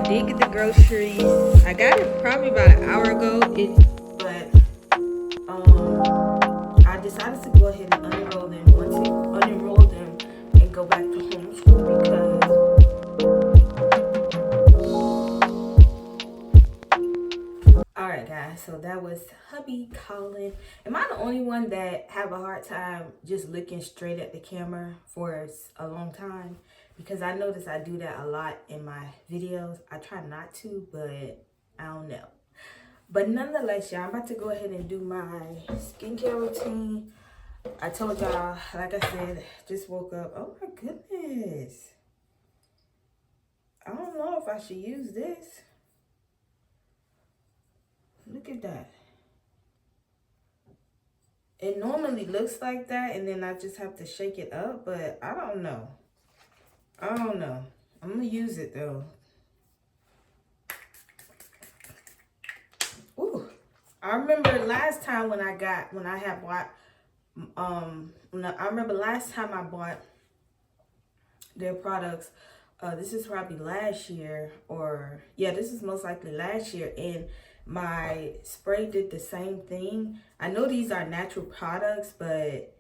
did get the groceries. I got it probably about an hour ago. But I decided to go ahead and unenroll them. Once you unenroll them and go back to homeschool because. All right, guys. So that was hubby calling. Am I the only one that have a hard time just looking straight at the camera for a long time? Because I notice I do that a lot in my videos. I try not to, but I don't know. But nonetheless, y'all, I'm about to go ahead and do my skincare routine. I told y'all, like I said, just woke up. Oh my goodness. I don't know if I should use this. Look at that. It normally looks like that, and then I just have to shake it up, but I don't know. I don't know. I'm gonna use it though. Ooh, I remember last time when I remember last time I bought their products. This is probably last year, or yeah, this is most likely last year, and my spray did the same thing. I know these are natural products, but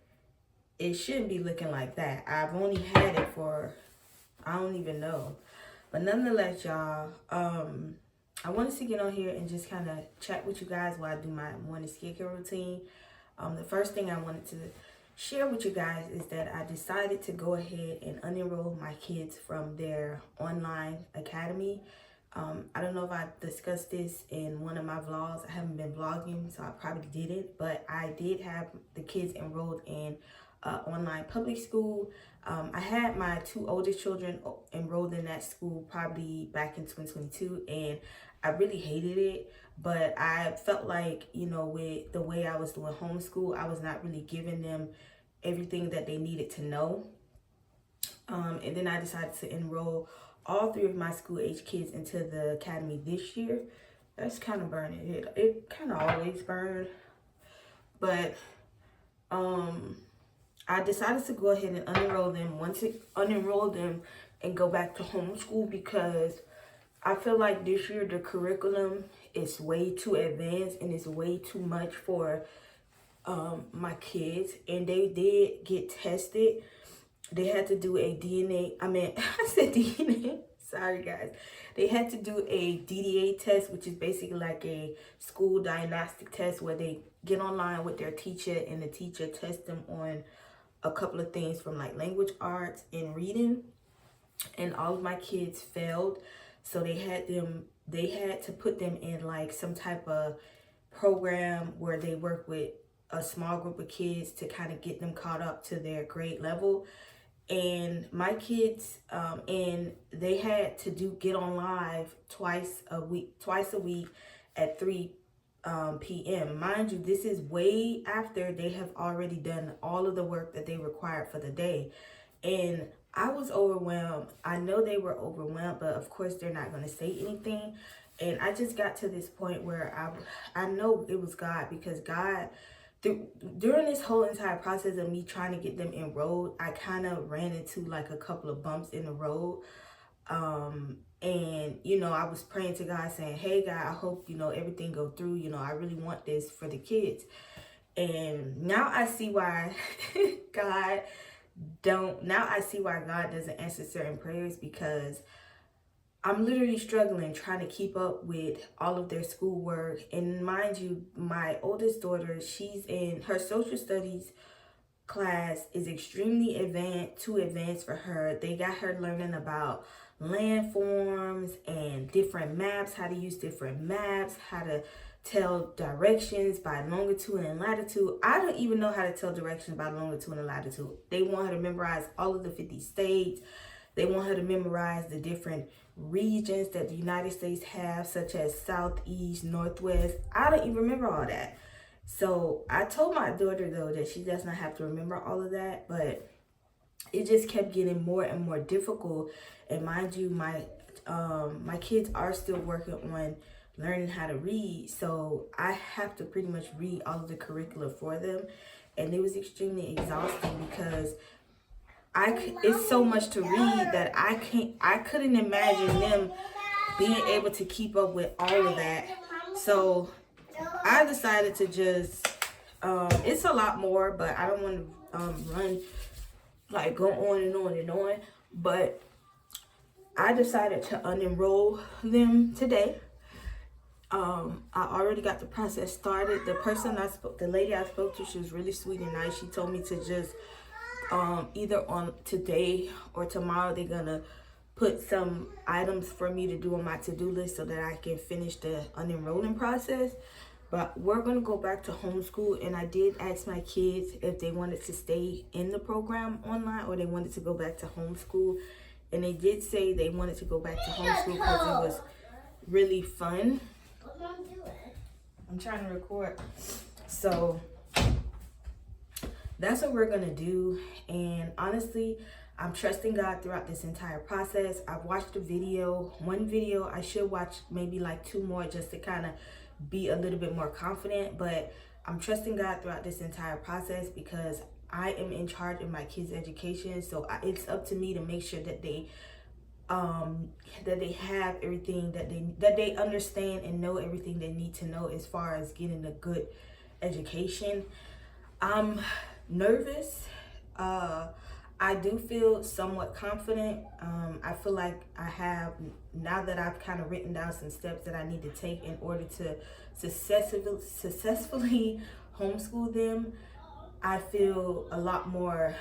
it shouldn't be looking like that. I've only had it for, I don't even know. But nonetheless, y'all, I wanted to get on here and just kind of chat with you guys while I do my morning skincare routine. The first thing I wanted to share with you guys is that I decided to go ahead and unenroll my kids from their online academy. I don't know if I discussed this in one of my vlogs. I haven't been vlogging, so I probably didn't. But I did have the kids enrolled in online public school. I had my two oldest children enrolled in that school probably back in 2022, and I really hated it. But I felt like, you know, with the way I was doing homeschool, I was not really giving them everything that they needed to know. And then I decided to enroll all three of my school age kids into the academy this year. That's kind of burning. It kind of always burned. But I decided to go ahead and unenroll them. Once I unenroll them and go back to homeschool, because I feel like this year the curriculum is way too advanced and it's way too much for my kids. And they did get tested. They had to do a I said DNA. Sorry, guys. They had to do a DDA test, which is basically like a school diagnostic test where they get online with their teacher and the teacher tests them on a couple of things from like language arts and reading. And all of my kids failed. So they had to put them in like some type of program where they work with a small group of kids to kind of get them caught up to their grade level. And my kids, and they had to get on live twice a week at 3 p.m. Mind you, this is way after they have already done all of the work that they required for the day. And I was overwhelmed. I know they were overwhelmed, but of course they're not going to say anything. And I just got to this point where I know it was God, because God, during this whole entire process of me trying to get them enrolled, I kind of ran into like a couple of bumps in the road. And, you know, I was praying to God saying, hey, God, I hope, you know, everything go through. You know, I really want this for the kids. And now I see why God doesn't answer certain prayers, because I'm literally struggling trying to keep up with all of their schoolwork. And mind you, my oldest daughter, she's in her social studies class, is extremely too advanced for her. They got her learning about landforms and different maps, how to use different maps, how to tell directions by longitude and latitude. I don't even know how to tell directions by longitude and latitude. They want her to memorize all of the 50 states. They want her to memorize the different regions that the United States have, such as Southeast, Northwest. I don't even remember all that. So I told my daughter, though, that she does not have to remember all of that, but it just kept getting more and more difficult. And mind you, my kids are still working on learning how to read, so I have to pretty much read all of the curricula for them. And it was extremely exhausting, because it's so much to read that I couldn't imagine them being able to keep up with all of that. So I decided to just, it's a lot more, but I don't want to run, like go on and on and on. But I decided to unenroll them today. I already got the process started. The lady I spoke to, she was really sweet and nice. She told me to just, either on today or tomorrow, they're gonna put some items for me to do on my to-do list so that I can finish the unenrolling process. But we're gonna go back to homeschool, and I did ask my kids if they wanted to stay in the program online or they wanted to go back to homeschool. And they did say they wanted to go back to homeschool because it was really fun. I'm trying to record. So that's what we're gonna do. And honestly, I'm trusting God throughout this entire process. I've watched one video. I should watch maybe like 2 more just to kind of be a little bit more confident. But I'm trusting God throughout this entire process because I am in charge of my kids' education. So it's up to me to make sure that they have everything, that they understand and know everything they need to know as far as getting a good education. I'm nervous. I do feel somewhat confident. I feel like I have, now that I've kind of written down some steps that I need to take in order to successfully homeschool them, I feel a lot more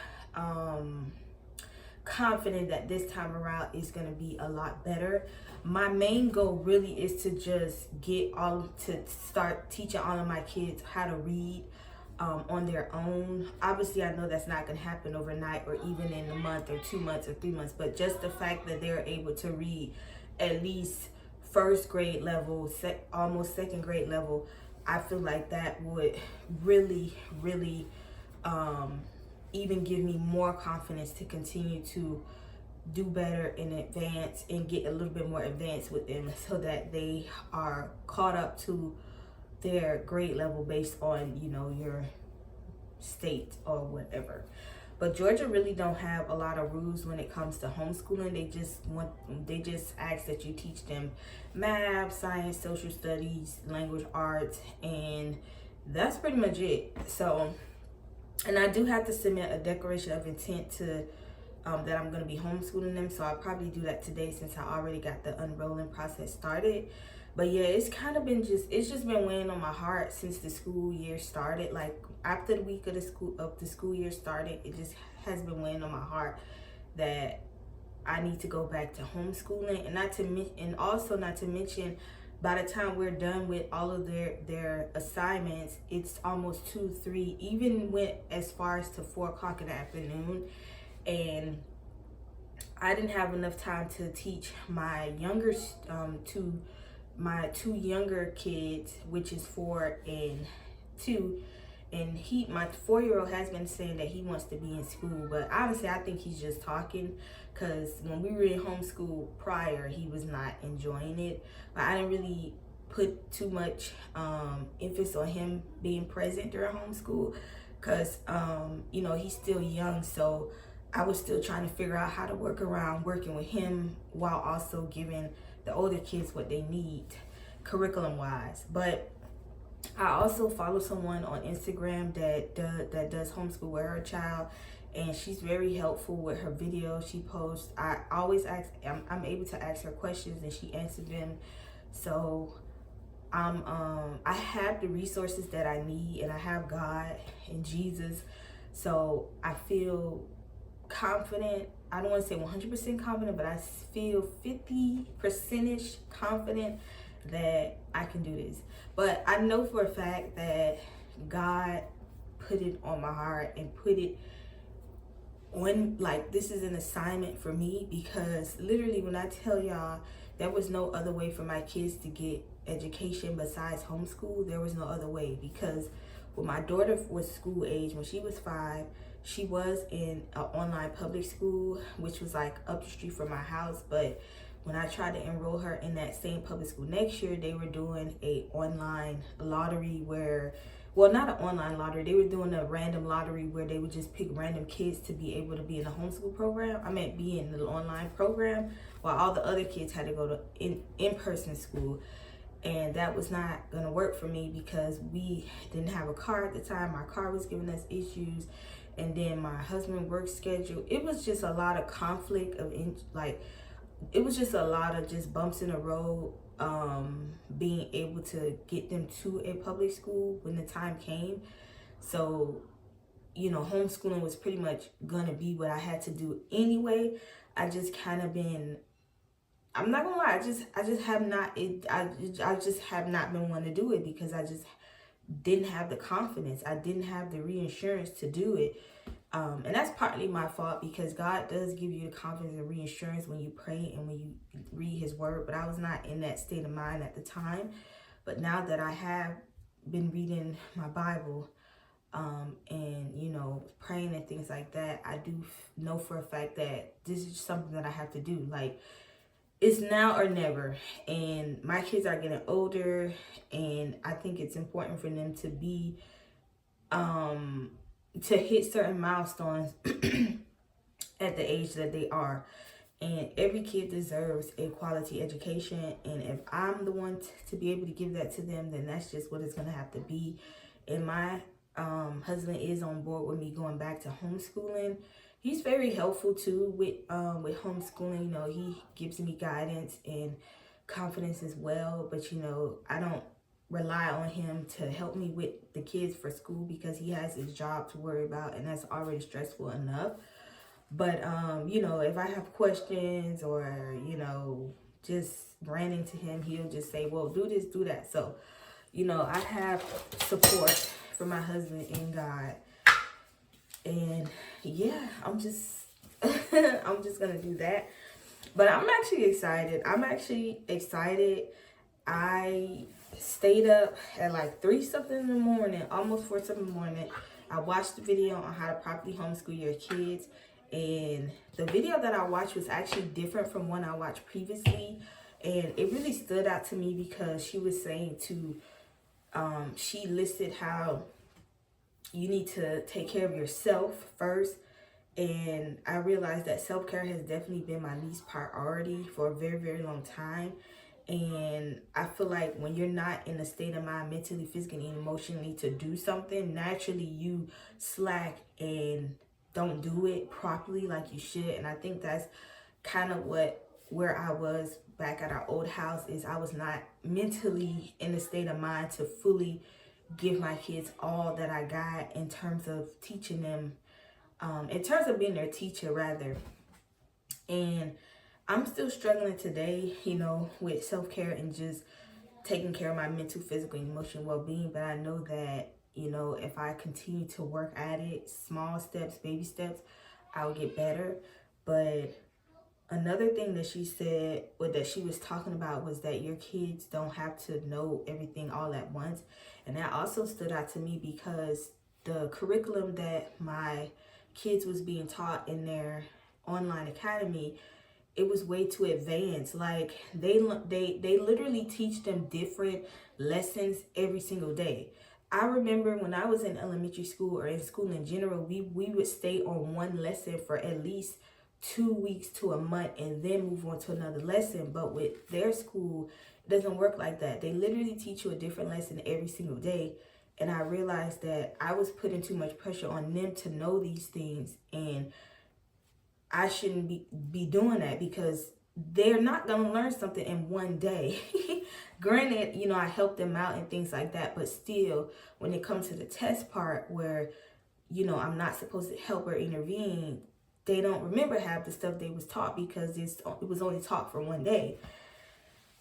confident that this time around is going to be a lot better. My main goal really is to just start teaching all of my kids how to read on their own. Obviously, I know that's not going to happen overnight or even in a month or 2 months or 3 months, but just the fact that they're able to read at least first grade level, almost second grade level, I feel like that would really, really even give me more confidence to continue to do better in advance and get a little bit more advanced with them so that they are caught up to their grade level based on, you know, your state or whatever. But Georgia really don't have a lot of rules when it comes to homeschooling. They just ask that you teach them math, science, social studies, language arts, and that's pretty much it. So, and I do have to submit a declaration of intent to that I'm going to be homeschooling them. So I'll probably do that today since I already got the unrolling process started. But yeah, it's kind of been it's just been weighing on my heart since the school year started. Like after the week of the school year started, it just has been weighing on my heart that I need to go back to homeschooling, and also not to mention, by the time we're done with all of their assignments, it's almost 2, 3, even went as far as to 4 o'clock in the afternoon, and I didn't have enough time to teach my my 2 younger kids, which is 4 and 2. And my 4-year-old has been saying that he wants to be in school, but honestly, I think he's just talking, because when we were in homeschool prior, he was not enjoying it. But I didn't really put too much emphasis on him being present during homeschool, because you know, he's still young, so I was still trying to figure out how to work around working with him while also giving the older kids what they need curriculum wise. But I also follow someone on Instagram that does homeschool with her child, and she's very helpful with her videos she posts. I always I'm able to ask her questions and she answers them. So I have the resources that I need, and I have God and Jesus. So I feel confident. I don't want to say 100% confident, but I feel 50% confident that I can do this. But I know for a fact that God put it on my heart and put it on, like, this is an assignment for me, because literally when I tell y'all there was no other way for my kids to get education besides homeschool, there was no other way. Because when my daughter was school age, when she was 5, she was in an online public school, which was like up the street from my house. But when I tried to enroll her in that same public school next year, they were doing a online lottery where well, not an online lottery. They were doing a random lottery where they would just pick random kids to be able to be in the homeschool program. I meant be in the online program, while all the other kids had to go to in-person school. And that was not gonna work for me because we didn't have a car at the time. My car was giving us issues, and then my husband's work schedule. It was just a lot of conflict of it was just a lot of just bumps in the road, being able to get them to a public school when the time came. So, you know, homeschooling was pretty much gonna be what I had to do anyway. I just kind of been, I'm not gonna lie, I just have not, I just have not been wanting to do it because I just didn't have the confidence. I didn't have the reassurance to do it. And that's partly my fault because God does give you the confidence and reassurance when you pray and when you read his word. But I was not in that state of mind at the time. But now that I have been reading my Bible, and, you know, praying and things like that, I do know for a fact that this is something that I have to do. Like, it's now or never. And my kids are getting older, and I think it's important for them to be, to hit certain milestones at the age that they are. And every kid deserves a quality education. And if I'm the one to be able to give that to them, then that's just what it's going to have to be. And my husband is on board with me going back to homeschooling. He's very helpful too with homeschooling. You know, he gives me guidance and confidence as well. But, you know, I don't rely on him to help me with the kids for school because he has his job to worry about, and that's already stressful enough. But you know, if I have questions or, you know, just ran into him, he'll just say, well, do this, do that. So, you know, I have support from my husband and God. And yeah, I'm just I'm just gonna do that. But I'm actually excited. I stayed up at like 3 something in the morning, almost 4 something in the morning. I watched the video on how to properly homeschool your kids. And the video that I watched was actually different from one I watched previously. And it really stood out to me because she was saying to, she listed how you need to take care of yourself first. And I realized that self-care has definitely been my least priority for a very, very long time. And I feel like when you're not in a state of mind mentally, physically, and emotionally to do something, naturally you slack and don't do it properly like you should. And I think that's kind of where I was back at our old house, is I was not mentally in a state of mind to fully give my kids all that I got in terms of teaching them, in terms of being their teacher rather. And I'm still struggling today, you know, with self-care and just taking care of my mental, physical, and emotional well-being. But I know that, you know, if I continue to work at it, small steps, baby steps, I'll get better. But another thing that she said, or that she was talking about, was that your kids don't have to know everything all at once. And that also stood out to me because the curriculum that my kids was being taught in their online academy, it was way too advanced. Like they literally teach them different lessons every single day. I remember when I was in elementary school or in school in general, we would stay on one lesson for at least 2 weeks to a month and then move on to another lesson. But with their school, it doesn't work like that. They literally teach you a different lesson every single day. And I realized that I was putting too much pressure on them to know these things, and I shouldn't be doing that because they're not going to learn something in one day. Granted, you know, I help them out and things like that, but still, when it comes to the test part where, you know, I'm not supposed to help or intervene, they don't remember half the stuff they was taught because it was only taught for one day.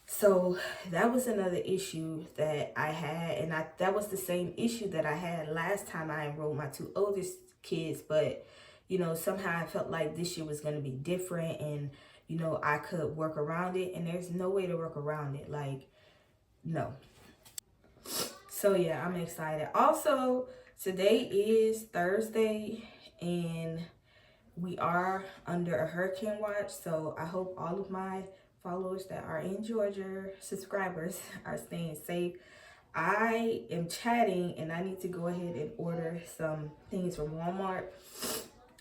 So that was another issue that I had, and that was the same issue that I had last time I enrolled my 2 oldest kids. But, you know, somehow I felt like this year was going to be different, and, you know, I could work around it, and there's no way to work around it. Like, no. So yeah, I'm excited. Also, today is Thursday, and we are under a hurricane watch. So I hope all of my followers that are in Georgia, subscribers, are staying safe. I am chatting and I need to go ahead and order some things from Walmart.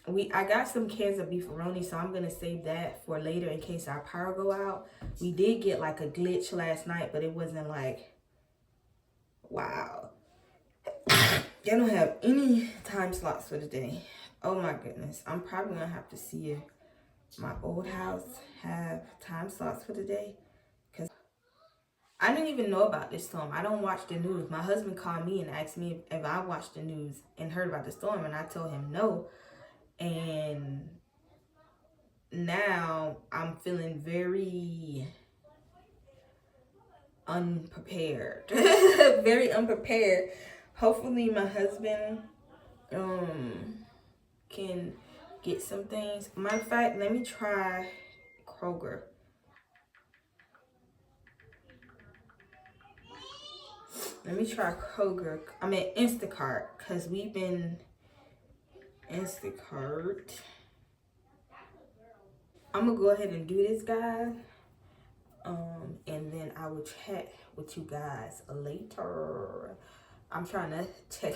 I got some cans of beefaroni, so I'm gonna save that for later in case our power go out. We did get like a glitch last night, but it wasn't like, wow. They don't have any time slots for the day. Oh my goodness. I'm probably gonna have to see if my old house have time slots for the day. Because I didn't even know about this storm. I don't watch the news. My husband called me and asked me if I watched the news and heard about the storm, and I told him no. And now I'm feeling very unprepared. Very unprepared. Hopefully my husband can get some things. Matter of fact, let me try Kroger. Let me try Kroger. I mean Instacart, because we've been Instacart. I'm gonna go ahead and do this, guys. And then I will chat with you guys later. I'm trying to check.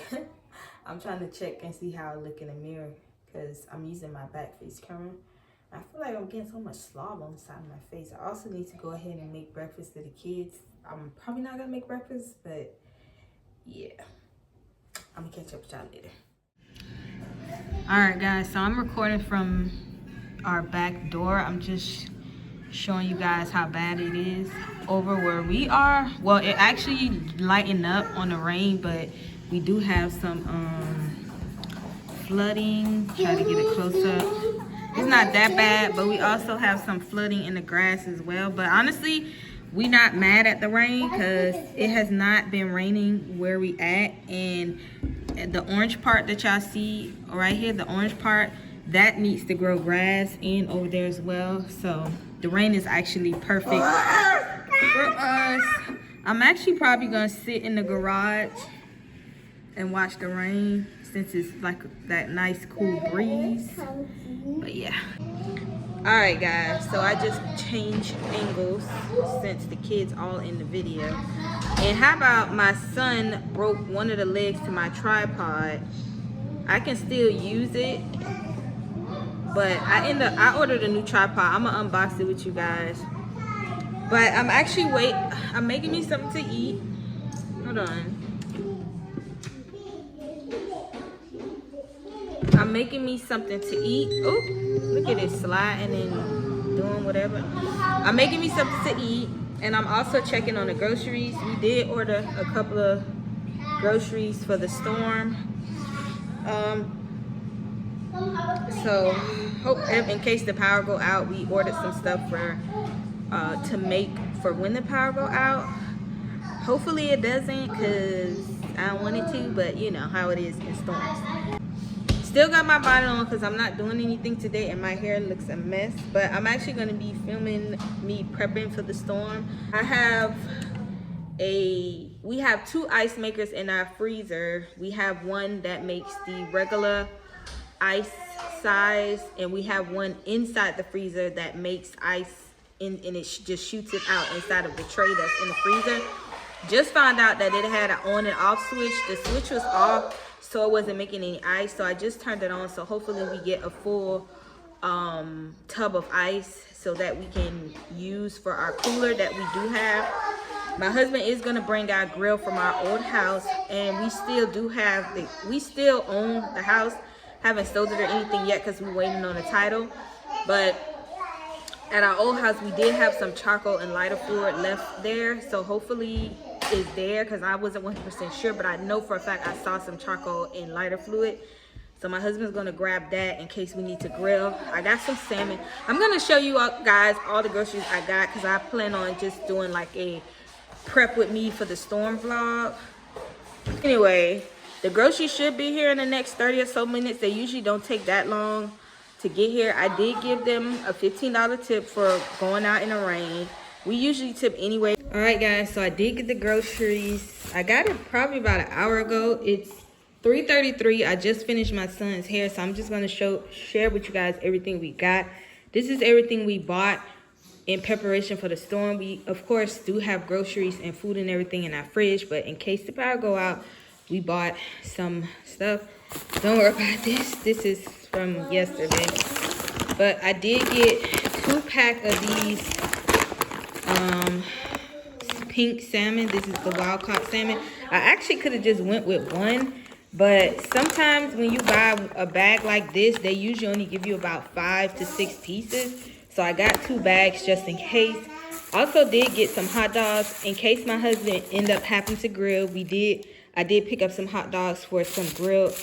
I'm trying to check and see how I look in the mirror because I'm using my back face camera. I feel like I'm getting so much slob on the side of my face. I also need to go ahead and make breakfast for the kids. I'm probably not gonna make breakfast, but yeah, I'm gonna catch up with y'all later. All right, guys. So I'm recording from our back door. I'm just showing you guys how bad it is over where we are. Well, it actually lightened up on the rain, but we do have some flooding. Try to get it close up. It's not that bad, but we also have some flooding in the grass as well. But honestly, we not mad at the rain because it has not been raining where we at. And the orange part that y'all see right here, the orange part, that needs to grow grass in over there as well. So the rain is actually perfect for us. I'm actually probably gonna sit in the garage and watch the rain since it's like that nice cool breeze. But yeah. All right, guys, so I just changed angles since the kids all in the video. And how about my son broke one of the legs to my tripod? I can still use it, but I ordered a new tripod. I'm gonna unbox it with you guys. But I'm making me something to eat. Hold on. I'm making me something to eat. Oh, look at it sliding and doing whatever. I'm making me something to eat, and I'm also checking on the groceries. We did order a couple of groceries for the storm. So hope in case the power go out, we ordered some stuff for to make for when the power go out. Hopefully it doesn't, because I don't want it to, but you know how it is in storms. Still got my bonnet on because I'm not doing anything today and my hair looks a mess, but I'm actually going to be filming me prepping for the storm. We have two ice makers in our freezer. We have one that makes the regular ice size, and we have one inside the freezer that makes ice and it just shoots it out inside of the tray that's in the freezer. Just found out that it had an on and off switch. The switch was off, so it wasn't making any ice, so I just turned it on. So hopefully we get a full tub of ice so that we can use for our cooler that we do have. My husband is gonna bring our grill from our old house, and we still own the house. Haven't sold it or anything yet because we're waiting on the title. But at our old house, we did have some charcoal and lighter fluid left there, so hopefully it's there, because I wasn't 100% sure, but I know for a fact I saw some charcoal and lighter fluid. So my husband's gonna grab that in case we need to grill. I got some salmon. I'm gonna show you guys all the groceries I got, because I plan on just doing like a prep with me for the storm vlog. Anyway, the groceries should be here in the next 30 or so minutes. They usually don't take that long to get here. I did give them a $15 tip for going out in the rain. We usually tip anyway. All right, guys, so I did get the groceries. I got it probably about an hour ago. It's 3:33. I just finished my son's hair, so I'm just gonna share with you guys everything we got. This is everything we bought in preparation for the storm. We, of course, do have groceries and food and everything in our fridge, but in case the power go out, we bought some stuff. Don't worry about this. This is from yesterday. But I did get 2 packs of these pink salmon. This is the wild caught salmon. I actually could have just went with 1, but sometimes when you buy a bag like this, they usually only give you about 5 to 6 pieces. So I got 2 bags just in case. Also did get some hot dogs in case my husband end up having to grill. I did pick up some hot dogs for some grilled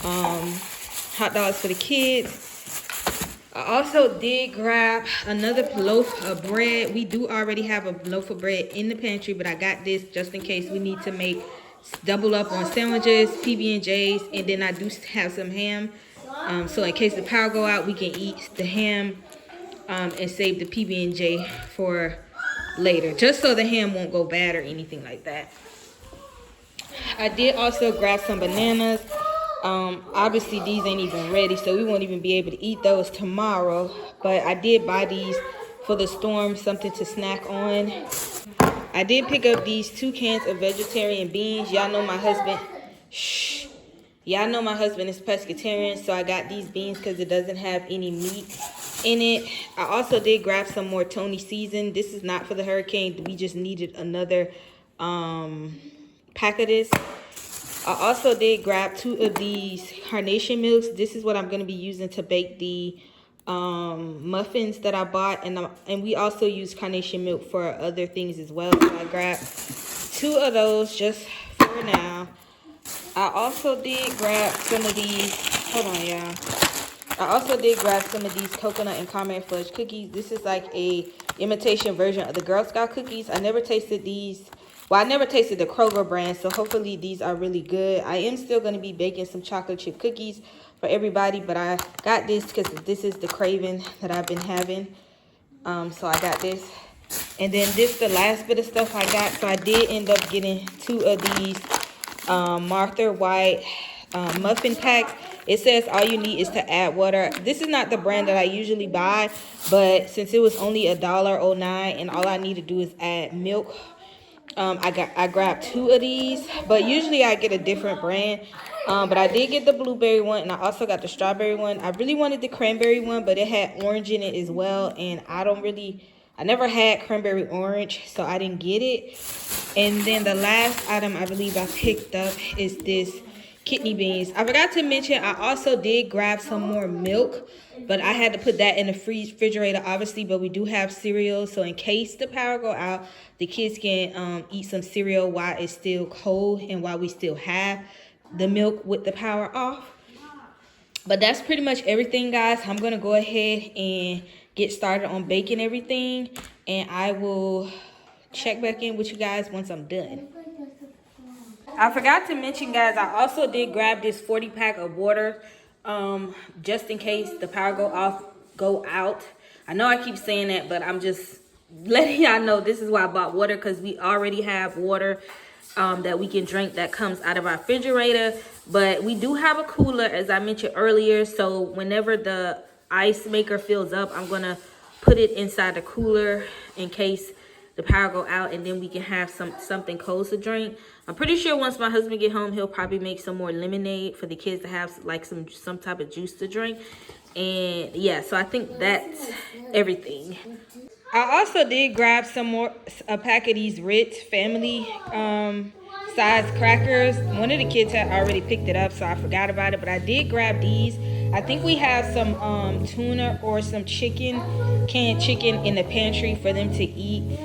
hot dogs for the kids. I also did grab another loaf of bread. We do already have a loaf of bread in the pantry, but I got this just in case we need to make double up on sandwiches, PB&Js, and then I do have some ham. So in case the power go out, we can eat the ham and save the PB&J for later, just so the ham won't go bad or anything like that. I did also grab some bananas. Obviously these ain't even ready, so we won't even be able to eat those tomorrow, but I did buy these for the storm, something to snack on. I did pick up these 2 cans of vegetarian beans. Y'all know my husband y'all know my husband is pescatarian, so I got these beans because it doesn't have any meat in it. I also did grab some more Tony season. This is not for the hurricane. We just needed another pack of this. I also did grab 2 of these carnation milks. This is what I'm going to be using to bake the muffins that I bought, and we also use carnation milk for other things as well. So I grabbed 2 of those just for now. I also did grab some of these. Hold on, y'all. I also did grab some of these coconut and caramel fudge cookies. This is like a imitation version of the Girl Scout cookies. I never tasted these. Well, I never tasted the Kroger brand, so hopefully these are really good. I am still going to be baking some chocolate chip cookies for everybody, but I got this because this is the craving that I've been having. So I got this. And then this the last bit of stuff I got. So I did end up getting 2 of these Martha White muffin packs. It says all you need is to add water. This is not the brand that I usually buy, but since it was only $1.09 and all I need to do is add milk, I grabbed 2 of these, but usually I get a different brand. But I did get the blueberry one, and I also got the strawberry one. I really wanted the cranberry one, but it had orange in it as well, and I never had cranberry orange, so I didn't get it. And then the last item I believe I picked up is this kidney beans. I forgot to mention I also did grab some more milk, but I had to put that in the refrigerator obviously. But we do have cereal, so in case the power go out, the kids can eat some cereal while it's still cold and while we still have the milk with the power off. But that's pretty much everything, guys. I'm gonna go ahead and get started on baking everything, and I will check back in with you guys once I'm done. I forgot to mention, guys, I also did grab this 40-pack of water just in case the power go out. I know I keep saying that, but I'm just letting y'all know this is why I bought water, because we already have water that we can drink that comes out of our refrigerator. But we do have a cooler, as I mentioned earlier, so whenever the ice maker fills up, I'm gonna put it inside the cooler in case the power go out, and then we can have something cold to drink. I'm pretty sure once my husband get home, he'll probably make some more lemonade for the kids to have, like some type of juice to drink. And yeah, so I think that's everything. I also did grab a pack of these Ritz family size crackers. One of the kids had already picked it up, so I forgot about it, but I did grab these. I think we have some tuna or some canned chicken in the pantry for them to eat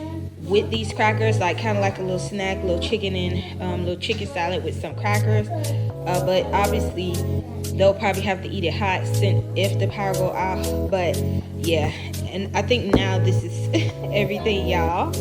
with these crackers, like kind of like a little snack, little chicken salad with some crackers. But obviously they'll probably have to eat it hot if the power go out. But yeah, and I think now this is everything, y'all.